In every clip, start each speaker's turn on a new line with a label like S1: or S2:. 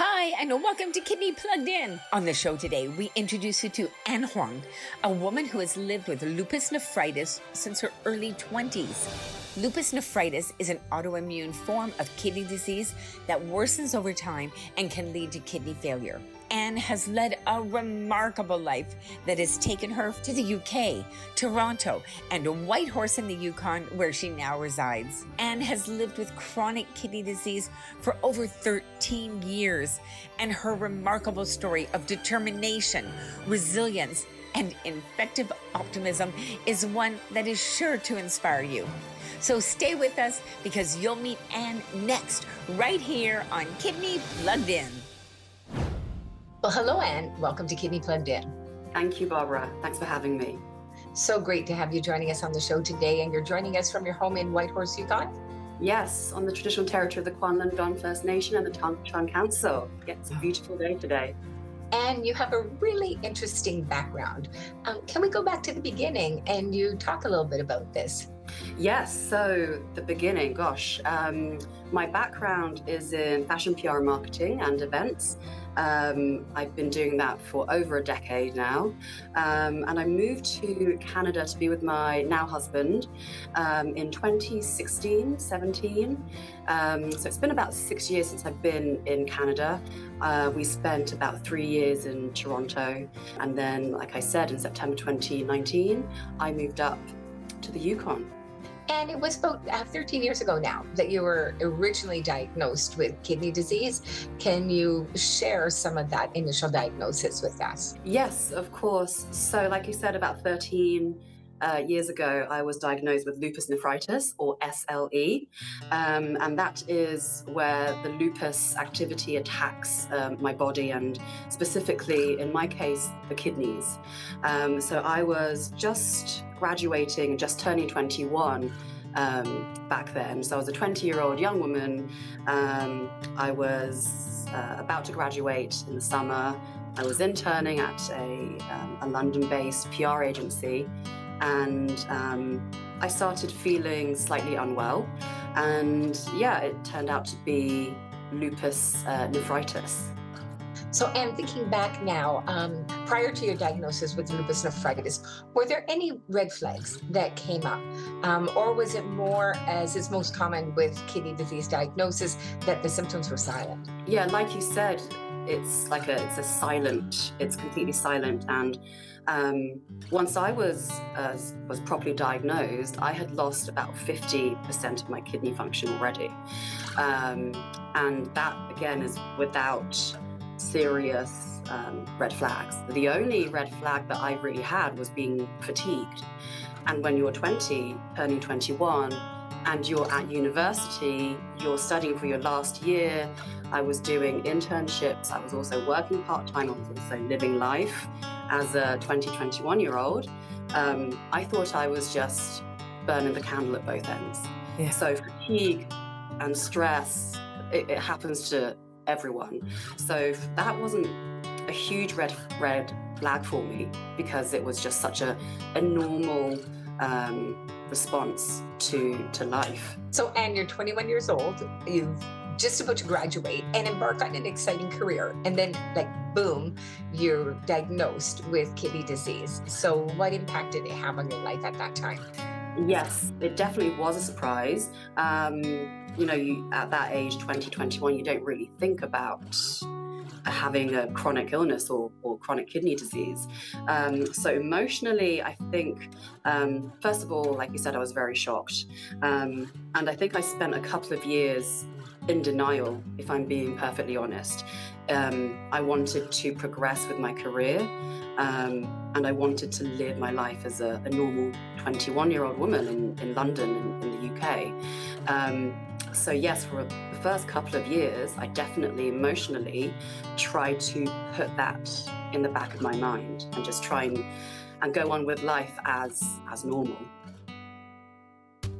S1: Hi, and welcome to Kidney Plugged In. On the show today, we introduce you to Anne Huang, a woman who has lived with lupus nephritis since her early 20s. Lupus nephritis is an autoimmune form of kidney disease that worsens over time and can lead to kidney failure. Anne has led a remarkable life that has taken her to the UK, Toronto, and Whitehorse in the Yukon, where she now resides. Anne has lived with chronic kidney disease for over 13 years, and her remarkable story of determination, resilience, and effective optimism is one that is sure to inspire you. So stay with us because you'll meet Anne next, right here on Kidney Plugged In. Well, hello, Anne. Welcome to Kidney Plugged In.
S2: Thank you, Barbara. Thanks for having me.
S1: So great to have you joining us on the show today, and you're joining us from your home in Whitehorse, Yukon?
S2: Yes, on the traditional territory of the Kwanlun First Nation and the Tonquichan Council. It's a beautiful day today.
S1: And you have a really interesting background. Can we go back to the beginning and you talk a little bit about this?
S2: Yes, so the beginning, gosh. My background is in fashion PR marketing and events. I've been doing that for over a decade now. And I moved to Canada to be with my now husband in 2016, 17. So it's been about 6 years since I've been in Canada. We spent about 3 years in Toronto. And then, like I said, in September 2019, I moved up to the Yukon.
S1: And it was about 13 years ago now that you were originally diagnosed with kidney disease. Can you share some of that initial diagnosis with us?
S2: Yes, of course. So like you said, about 13 years ago, I was diagnosed with lupus nephritis, or SLE. And that is where the lupus activity attacks my body, and specifically, in my case, the kidneys. So I was just graduating and just turning 21 back then. So I was a 20-year-old young woman. I was about to graduate in the summer. I was interning at a London-based PR agency, and I started feeling slightly unwell. And yeah, it turned out to be lupus nephritis.
S1: So, Anne, thinking back now, prior to your diagnosis with lupus nephritis, were there any red flags that came up? Or was it more, as is most common with kidney disease diagnosis, that the symptoms were silent?
S2: Yeah, like you said, it's completely silent. And once I was properly diagnosed, I had lost about 50% of my kidney function already. And that, again, is without serious red flags. The only red flag that I really had was being fatigued. And when you're 20, turning 21, and you're at university, you're studying for your last year, I was doing internships, I was also working part-time, I was also living life as a 21-year-old. I thought I was just burning the candle at both ends. Yeah. So fatigue and stress, it happens to everyone. So that wasn't a huge red flag for me, because it was just such a normal response to life.
S1: So, Anne, you're 21 years old, you've just about to graduate and embark on an exciting career. And then, boom, you're diagnosed with kidney disease. So what impact did it have on your life at that time?
S2: Yes, it definitely was a surprise. You at that age, 20, 21, you don't really think about having a chronic illness or chronic kidney disease. So emotionally, I think, first of all, like you said, I was very shocked. And I think I spent a couple of years in denial, if I'm being perfectly honest. I wanted to progress with my career, and I wanted to live my life as a normal 21-year-old woman in London, in the UK. So yes, for the first couple of years, I definitely emotionally tried to put that in the back of my mind and just try and go on with life as normal.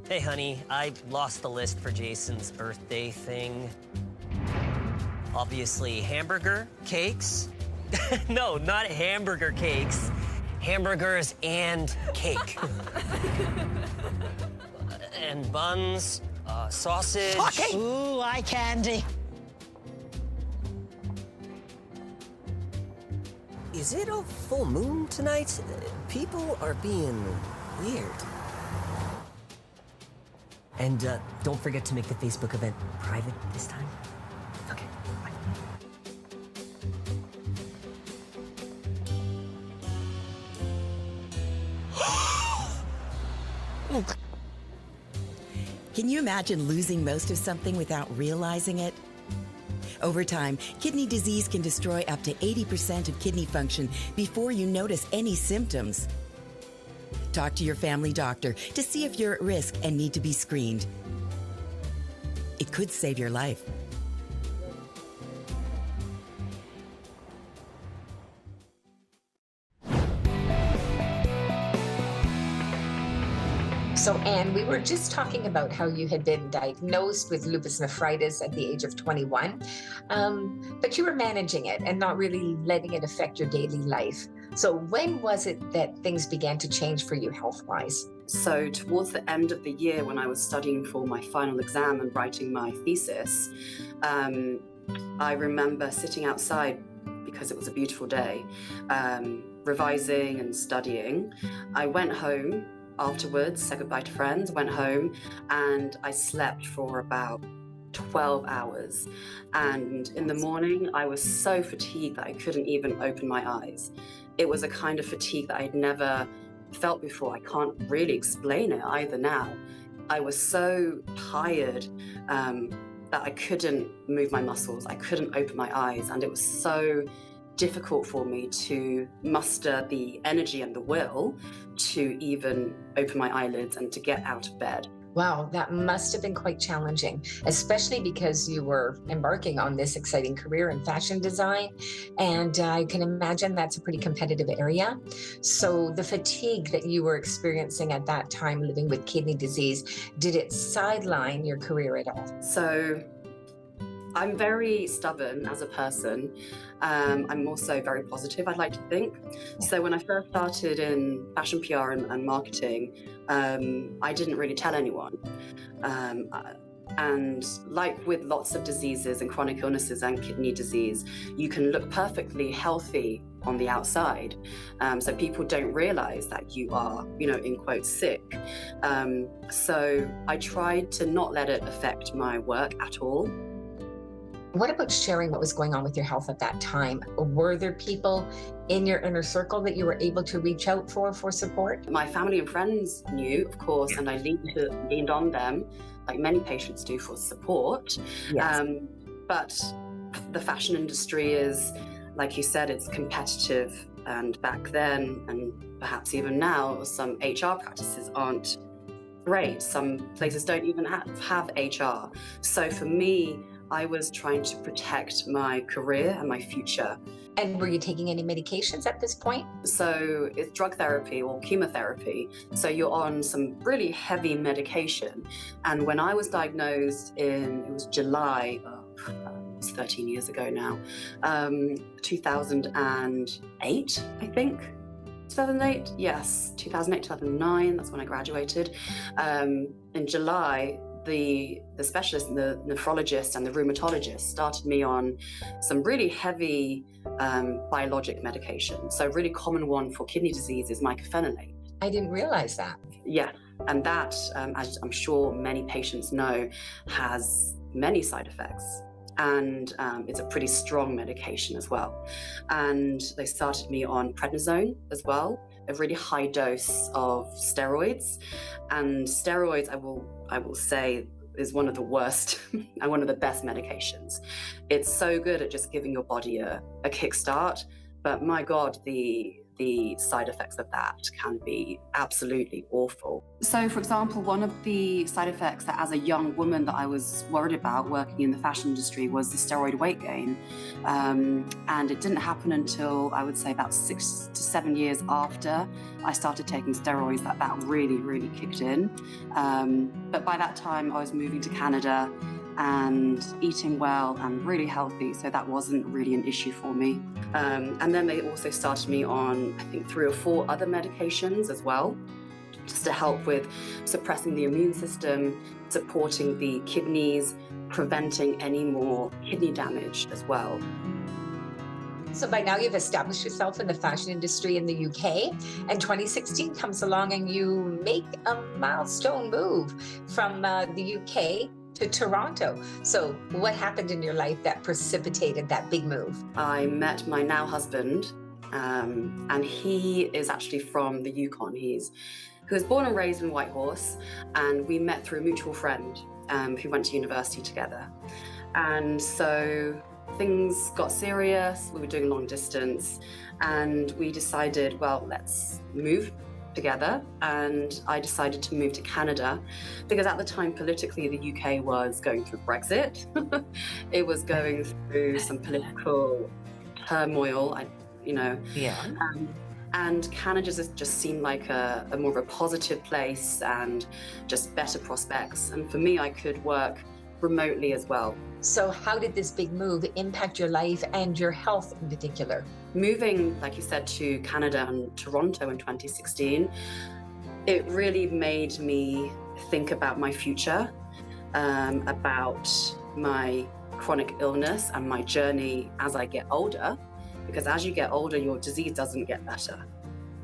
S3: Hey, honey, I lost the list for Jason's birthday thing. Obviously, hamburger, cakes. No, not hamburger cakes. Hamburgers and cake. And buns, sausage.
S4: Talking. Ooh, eye candy. Is it a full moon tonight? People are being weird. And don't forget to make the Facebook event private this time. Okay, bye.
S5: Can you imagine losing most of something without realizing it? Over time, kidney disease can destroy up to 80% of kidney function before you notice any symptoms. Talk to your family doctor to see if you're at risk and need to be screened. It could save your life.
S1: So, Anne, we were just talking about how you had been diagnosed with lupus nephritis at the age of 21, but you were managing it and not really letting it affect your daily life. So when was it that things began to change for you health-wise?
S2: So towards the end of the year, when I was studying for my final exam and writing my thesis, I remember sitting outside because it was a beautiful day, revising and studying. I went home afterwards, said goodbye to friends, went home, and I slept for about 12 hours. And in the morning, I was so fatigued that I couldn't even open my eyes. It was a kind of fatigue that I'd never felt before. I can't really explain it either now. I was so tired that I couldn't move my muscles. I couldn't open my eyes. And it was so difficult for me to muster the energy and the will to even open my eyelids and to get out of bed.
S1: Wow, that must have been quite challenging, especially because you were embarking on this exciting career in fashion design. And I can imagine that's a pretty competitive area. So the fatigue that you were experiencing at that time living with kidney disease, did it sideline your career at all?
S2: So I'm very stubborn as a person. I'm also very positive, I'd like to think. So when I first started in fashion PR and marketing, I didn't really tell anyone. And like with lots of diseases and chronic illnesses and kidney disease, you can look perfectly healthy on the outside. So people don't realize that you are, in quotes, sick. So I tried to not let it affect my work at all.
S1: What about sharing what was going on with your health at that time? Were there people in your inner circle that you were able to reach out for support?
S2: My family and friends knew, of course, and I leaned on them, like many patients do, for support.
S1: Yes.
S2: But the fashion industry is, like you said, it's competitive. And back then, and perhaps even now, some HR practices aren't great. Some places don't even have HR. So for me, I was trying to protect my career and my future.
S1: And were you taking any medications at this point?
S2: So it's drug therapy or chemotherapy. So you're on some really heavy medication. And when I was diagnosed it was July, it's 13 years ago now, 2008, I think. 2008? Yes, 2008, 2009, that's when I graduated. In July, the specialist, the nephrologist and the rheumatologist started me on some really heavy biologic medication. So a really common one for kidney disease is mycophenolate.
S1: I didn't realize that.
S2: Yeah, and that, as I'm sure many patients know, has many side effects. And it's a pretty strong medication as well. And they started me on prednisone as well, a really high dose of steroids. And steroids, I will say, is one of the worst and one of the best medications. It's so good at just giving your body a kickstart, but my God, the side effects of that can be absolutely awful. So, for example, one of the side effects that as a young woman that I was worried about working in the fashion industry was the steroid weight gain. And it didn't happen until, I would say, about 6 to 7 years after I started taking steroids that really, really kicked in. But by that time, I was moving to Canada and eating well and really healthy, so that wasn't really an issue for me. And then they also started me on, I think, 3 or 4 other medications as well, just to help with suppressing the immune system, supporting the kidneys, preventing any more kidney damage as well.
S1: So by now you've established yourself in the fashion industry in the UK, and 2016 comes along and you make a milestone move from the UK to Toronto. So what happened in your life that precipitated that big move?
S2: I met my now husband, and he is actually from the Yukon. He was born and raised in Whitehorse, and we met through a mutual friend who went to university together. And so things got serious. We were doing long distance, and we decided, well, let's move together. And I decided to move to Canada because at the time, politically, the UK was going through Brexit. It was going through some political turmoil, and Canada just seemed like a more of a positive place and just better prospects. And for me, I could work remotely as well.
S1: So how did this big move impact your life and your health in particular?
S2: Moving, like you said, to Canada and Toronto in 2016, it really made me think about my future, about my chronic illness and my journey as I get older. Because as you get older, your disease doesn't get better.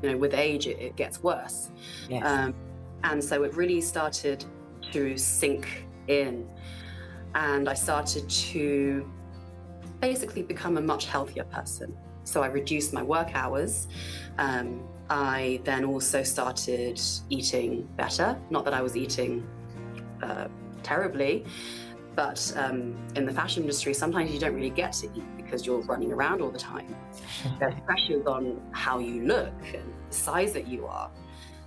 S2: With age, it gets worse.
S1: Yes.
S2: And so it really started to sink in. And I started to basically become a much healthier person. So I reduced my work hours. I then also started eating better. Not that I was eating terribly, but in the fashion industry, sometimes you don't really get to eat because you're running around all the time. There's pressures on how you look and the size that you are.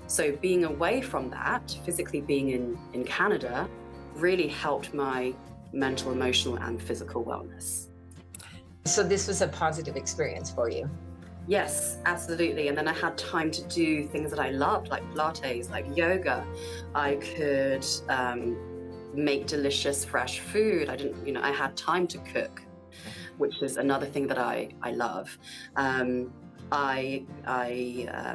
S2: So being away from that, physically being in Canada, really helped my mental, emotional, and physical wellness.
S1: So this was a positive experience for you?
S2: Yes, absolutely. And then I had time to do things that I loved, like Pilates, like yoga. I could make delicious, fresh food. I had time to cook, which is another thing that I love. I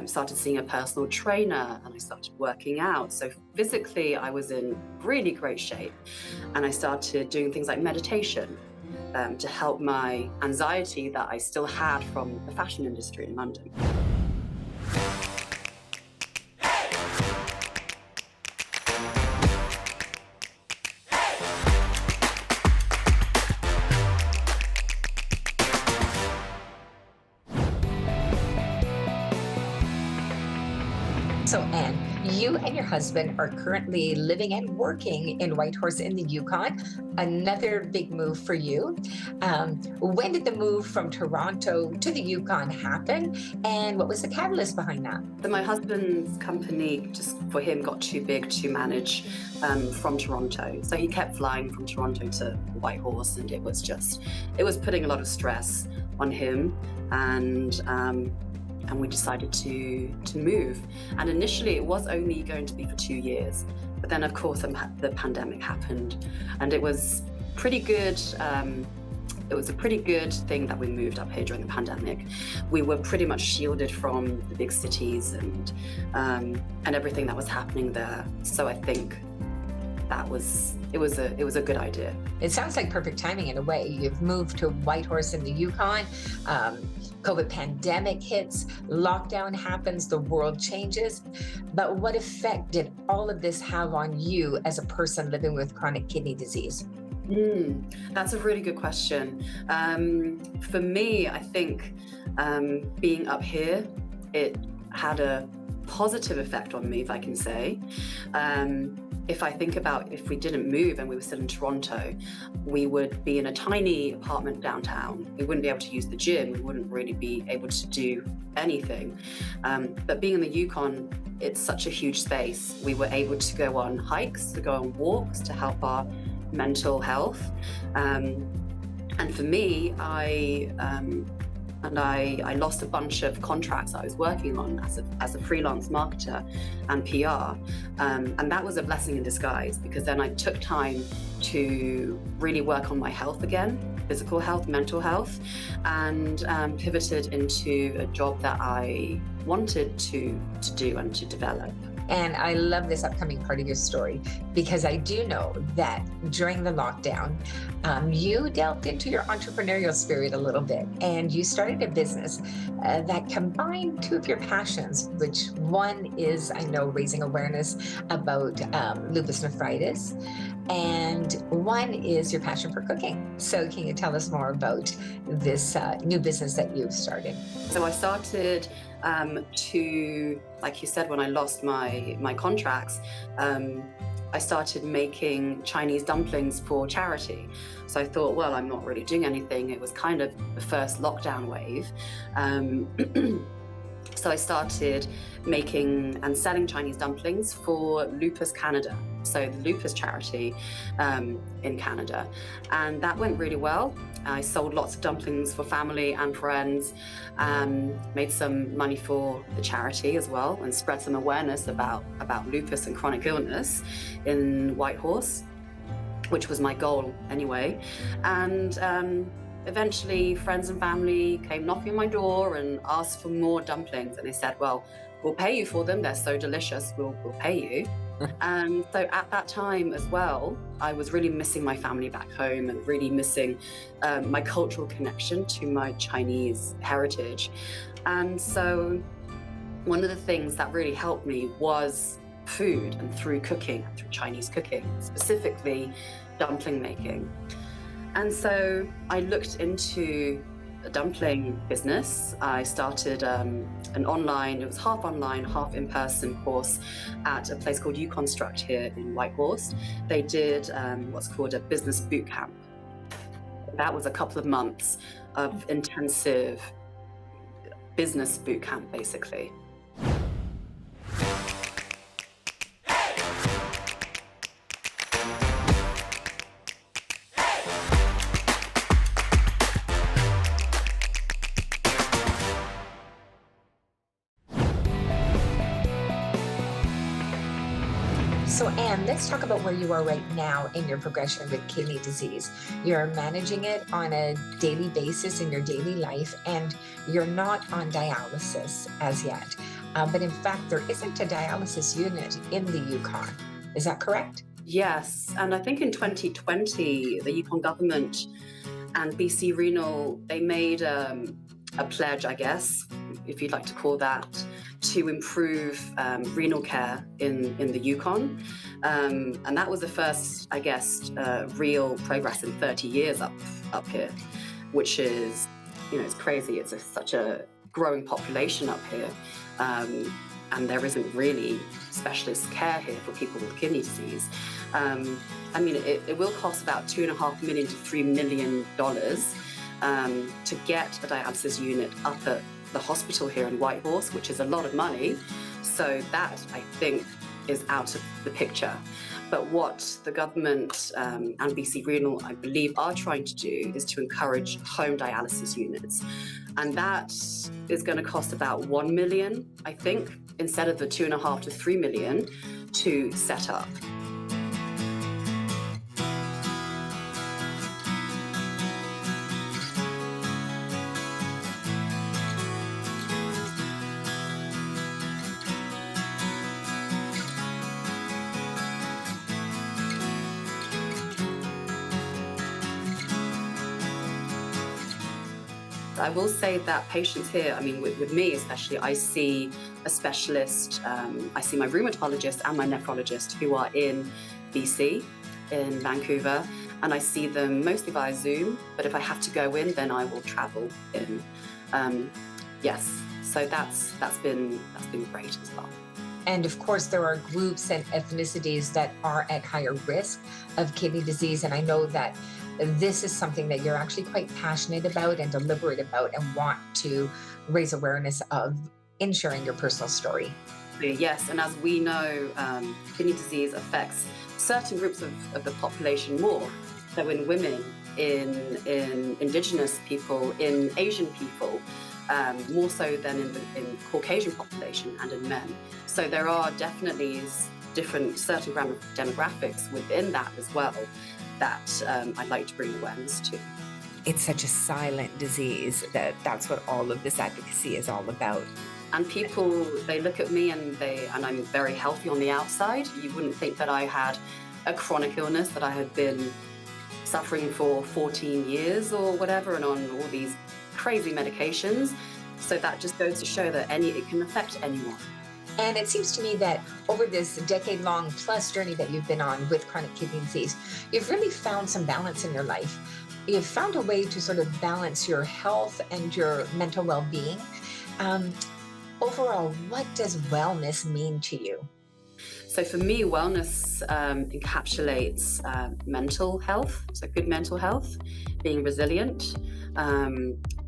S2: started seeing a personal trainer and I started working out. So physically, I was in really great shape. And I started doing things like meditation to help my anxiety that I still had from the fashion industry in London.
S1: So Anne, you and your husband are currently living and working in Whitehorse in the Yukon. Another big move for you. When did the move from Toronto to the Yukon happen? And what was the catalyst behind that?
S2: So my husband's company, just for him, got too big to manage from Toronto. So he kept flying from Toronto to Whitehorse, and it was putting a lot of stress on him. And we decided to move. And initially it was only going to be for 2 years. But then of course the pandemic happened, and it was pretty good. It was a pretty good thing that we moved up here during the pandemic. We were pretty much shielded from the big cities and everything that was happening there. So I think it was a good idea.
S1: It sounds like perfect timing in a way. You've moved to Whitehorse in the Yukon. COVID pandemic hits, lockdown happens, the world changes. But what effect did all of this have on you as a person living with chronic kidney disease?
S2: That's a really good question. For me, I think being up here, it had a positive effect on me, if I can say. If I think about if we didn't move and we were still in Toronto, we would be in a tiny apartment downtown. We wouldn't be able to use the gym. We wouldn't really be able to do anything. But being in the Yukon, it's such a huge space. We were able to go on hikes, to go on walks, to help our mental health. And for me, I lost a bunch of contracts I was working on as a freelance marketer and PR. And that was a blessing in disguise, because then I took time to really work on my health again, physical health, mental health, and pivoted into a job that I wanted to do and to develop.
S1: And I love this upcoming part of your story because I do know that during the lockdown, you delved into your entrepreneurial spirit a little bit and you started a business that combined two of your passions, which one is, I know, raising awareness about lupus nephritis, and one is your passion for cooking. So can you tell us more about this new business that you've started?
S2: So I started to, like you said, when I lost my contracts, I started making Chinese dumplings for charity. So I thought, well, I'm not really doing anything. It was kind of the first lockdown wave. So I started making and selling Chinese dumplings for Lupus Canada, so the lupus charity in Canada. And that went really well. I sold lots of dumplings for family and friends, made some money for the charity as well, and spread some awareness about lupus and chronic illness in Whitehorse, which was my goal anyway. And eventually friends and family came knocking on my door and asked for more dumplings, and they said, well, we'll pay you for them, they're so delicious, we'll pay you. And so at that time as well, I was really missing my family back home and really missing my cultural connection to my Chinese heritage. And so one of the things that really helped me was food, and through cooking, through Chinese cooking, specifically dumpling making. And so I looked into a dumpling business. I started an online, it was half online, half in-person course at a place called Uconstruct here in Whitehorse. They did what's called a business boot camp. That was a couple of months of intensive business boot camp, basically.
S1: So Anne, let's talk about where you are right now in your progression with kidney disease. You're managing it on a daily basis in your daily life, and you're not on dialysis as yet. But in fact, there isn't a dialysis unit in the Yukon. Is that correct?
S2: Yes, and I think in 2020, the Yukon government and BC Renal, they made a pledge, I guess, if you'd like to call that, to improve renal care in the Yukon. And that was the first, I guess, real progress in 30 years up here, which is, it's crazy. It's such a growing population up here. And there isn't really specialist care here for people with kidney disease. It will cost about $2.5 million to $3 million to get a dialysis unit up at the hospital here in Whitehorse, which is a lot of money. So that, I think, is out of the picture. But what the government and BC Renal, I believe, are trying to do is to encourage home dialysis units. And that is going to cost about $1 million, I think, instead of the $2.5 to $3 million to set up. I will say that patients here, with me especially, I see a specialist. I see my rheumatologist and my nephrologist who are in BC, in Vancouver, and I see them mostly via Zoom, but if I have to go in, then I will travel in. Yes, so that's been great as well.
S1: And of course, there are groups and ethnicities that are at higher risk of kidney disease. And I know that this is something that you're actually quite passionate about and deliberate about and want to raise awareness of in sharing your personal story.
S2: Yes, and as we know, kidney disease affects certain groups of the population more. So in women, in Indigenous people, in Asian people, more so than in Caucasian population and in men. So there are definitely different certain demographics within that as well that I'd like to bring awareness to.
S1: It's such a silent disease that's what all of this advocacy is all about.
S2: And people, they look at me and I'm very healthy on the outside. You wouldn't think that I had a chronic illness that I had been suffering for 14 years or whatever, and on all these crazy medications. So that just goes to show that it can affect anyone.
S1: And it seems to me that over this decade-long plus journey that you've been on with chronic kidney disease, you've really found some balance in your life. You've found a way to sort of balance your health and your mental well-being. Overall, what does wellness mean to you?
S2: So for me, wellness encapsulates mental health, so good mental health, being resilient,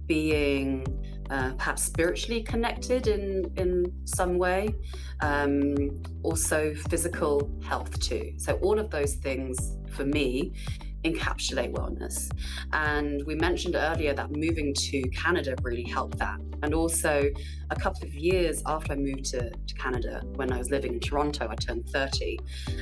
S2: being perhaps spiritually connected in some way, also physical health too. So all of those things for me encapsulate wellness. And we mentioned earlier that moving to Canada really helped that. And also a couple of years after I moved to Canada, when I was living in Toronto, I turned 30,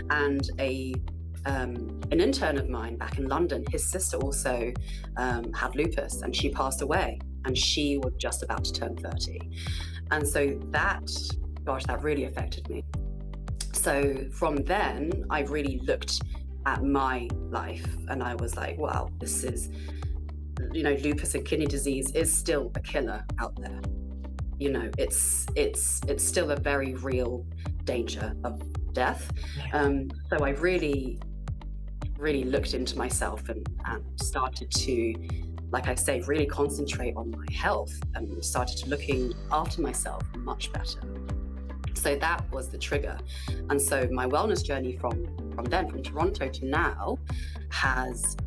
S2: and an intern of mine back in London, his sister also had lupus, and she passed away, and she was just about to turn 30. And so that really affected me. So from then, I really looked at my life and I was like, wow, this is, lupus and kidney disease is still a killer out there. It's still a very real danger of death. So I really looked into myself and started to, like I say, really concentrate on my health and started looking after myself much better. So that was the trigger. And so my wellness journey from Toronto to now has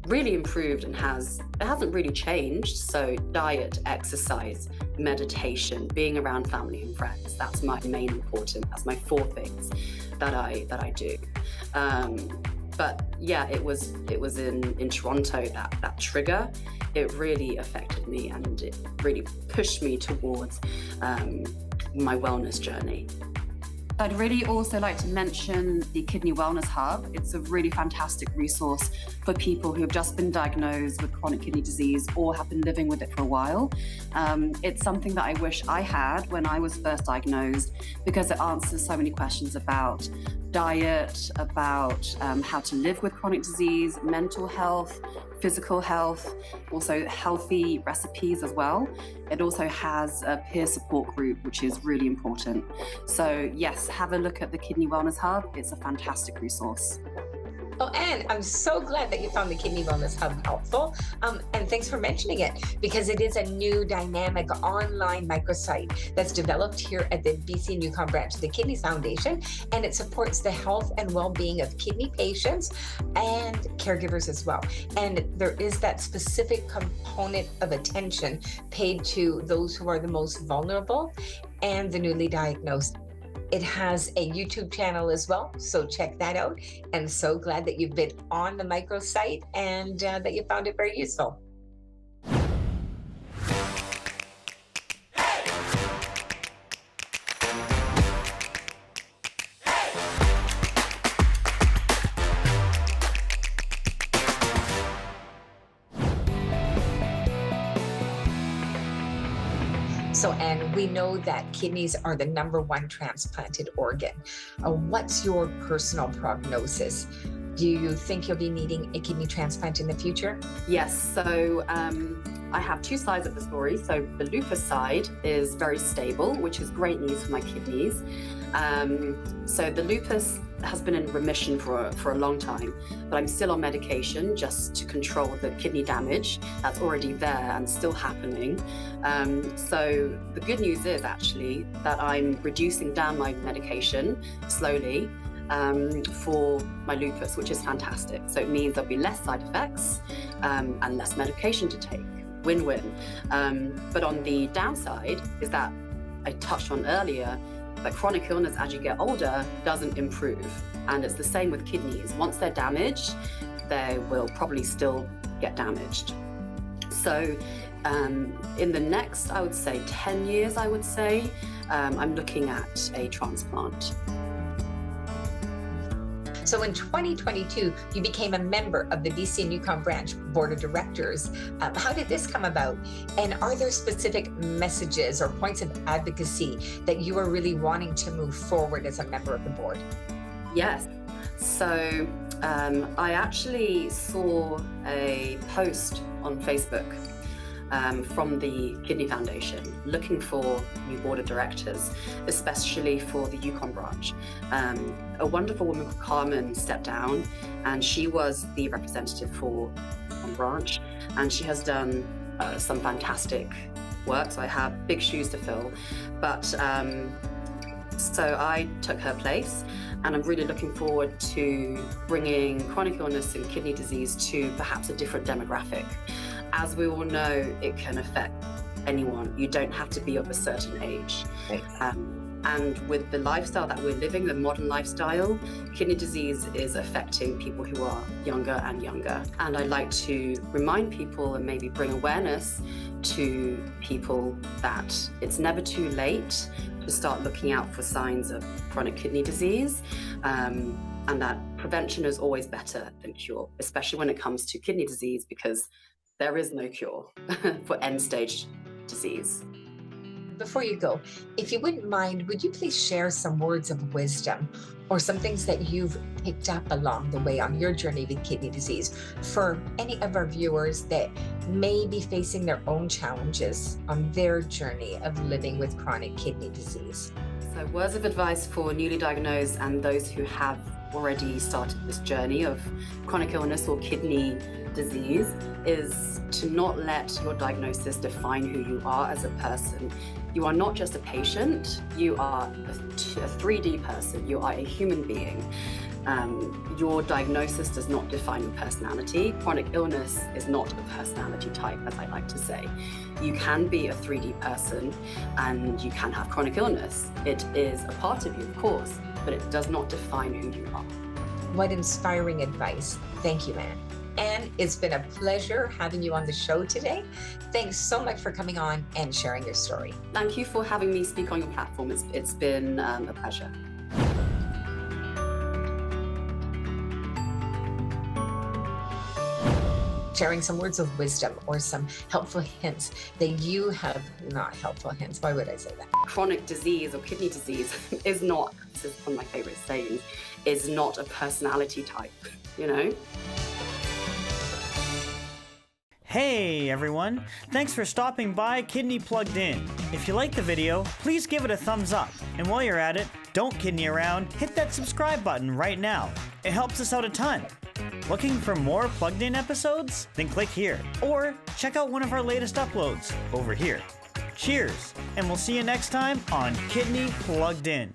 S2: really improved and it hasn't really changed. So diet, exercise, meditation, being around family and friends, that's my main important, that's my 4 things that I do. But yeah, it was in Toronto that trigger, it really affected me and it really pushed me towards my wellness journey. I'd really also like to mention the Kidney Wellness Hub. It's a really fantastic resource for people who have just been diagnosed with chronic kidney disease or have been living with it for a while. It's something that I wish I had when I was first diagnosed, because it answers so many questions about diet, about how to live with chronic disease, mental health, physical health, also healthy recipes as well. It also has a peer support group, which is really important. So yes, have a look at the Kidney Wellness Hub. It's a fantastic resource.
S1: Oh, Anne, I'm so glad that you found the Kidney Wellness Hub helpful. And thanks for mentioning it, because it is a new dynamic online microsite that's developed here at the BC Newcom branch of the Kidney Foundation, and it supports the health and well-being of kidney patients and caregivers as well. And there is that specific component of attention paid to those who are the most vulnerable and the newly diagnosed. It has a YouTube channel as well, so check that out. And so glad that you've been on the microsite and that you found it very useful. So, Anne, we know that kidneys are the #1 transplanted organ. What's your personal prognosis? Do you think you'll be needing a kidney transplant in the future?
S2: Yes, so I have 2 sides of the story. So the lupus side is very stable, which is great news for my kidneys. So the lupus has been in remission for a long time, but I'm still on medication just to control the kidney damage that's already there and still happening. So the good news is actually that I'm reducing down my medication slowly for my lupus, which is fantastic. So it means there'll be less side effects and less medication to take. Win-win. But on the downside is that I touched on earlier, that chronic illness as you get older doesn't improve. And it's the same with kidneys. Once they're damaged, they will probably still get damaged. So in the next, I would say 10 years, I'm looking at a transplant.
S1: So in 2022, you became a member of the BC and Yukon branch board of directors. How did this come about? And are there specific messages or points of advocacy that you are really wanting to move forward as a member of the board?
S2: Yes. So I actually saw a post on Facebook from the Kidney Foundation looking for new board of directors, especially for the Yukon branch. A wonderful woman called Carmen stepped down, and she was the representative for Yukon branch, and she has done some fantastic work, so I have big shoes to fill. But so I took her place, and I'm really looking forward to bringing chronic illness and kidney disease to perhaps a different demographic. As we all know, it can affect anyone. You don't have to be of a certain age.
S1: Right.
S2: And with the lifestyle that we're living, the modern lifestyle, kidney disease is affecting people who are younger and younger. And I'd like to remind people and maybe bring awareness to people that it's never too late to start looking out for signs of chronic kidney disease. And that prevention is always better than cure, especially when it comes to kidney disease, because there is no cure for end-stage disease.
S1: Before you go, if you wouldn't mind, would you please share some words of wisdom or some things that you've picked up along the way on your journey with kidney disease for any of our viewers that may be facing their own challenges on their journey of living with chronic kidney disease?
S2: So words of advice for newly diagnosed and those who have already started this journey of chronic illness or kidney disease is to not let your diagnosis define who you are as a person. You are not just a patient, you are a 3D person, you are a human being. Your diagnosis does not define your personality. Chronic illness is not a personality type, as I like to say. You can be a 3D person and you can have chronic illness. It is a part of you, of course, but it does not define who you are.
S1: What inspiring advice. Thank you, Anne. Anne, it's been a pleasure having you on the show today. Thanks so much for coming on and sharing your story.
S2: Thank you for having me speak on your platform. It's been a pleasure.
S1: Sharing some words of wisdom or some helpful hints that you have, not helpful hints, why would I say that?
S2: Chronic disease or kidney disease is not, this is one of my favorite sayings, is not a personality type, you know?
S6: Hey everyone, thanks for stopping by Kidney Plugged In. If you liked the video, please give it a thumbs up. And while you're at it, don't kidney around, hit that subscribe button right now. It helps us out a ton. Looking for more Plugged In episodes? Then click here. Or check out one of our latest uploads over here. Cheers, and we'll see you next time on Kidney Plugged In.